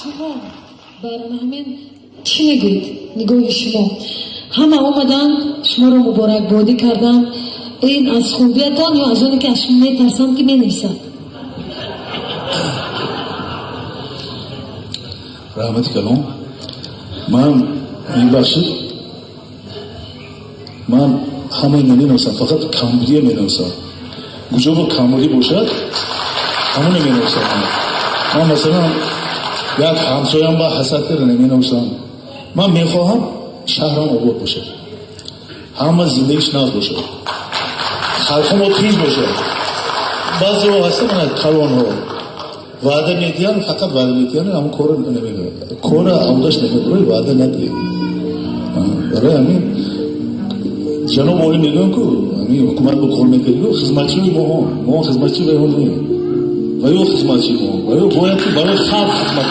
شما برای همین چی میگید؟ نگاه شما همه آمدن شما رو مبارک بادی کردن. این از خوبیتان یا از اونی که از شما میترسن که مینویسن؟ رحمتی کلام من میبخشید من همه نمینویسم فقط کاملی مینویسم کجا با کاملی باشد همون نمینویسم من مثلا یک همسایم با حسد کرده نمینویسم من میخواهم شهرم آباد باشه همه زندگیش ناز باشه خلقم رو تیز باشه بعضی ها هسته من کلان ها وعده میدین فقط وعده میدین همون کار نمیده کار عودش نمیده وعده ندید برای همین جناب عالی میگن که همین حکومت با کار میکنید خدمتچی ما خدمتچی به اون و یا خدمتچی ما باید برای خلق خدمت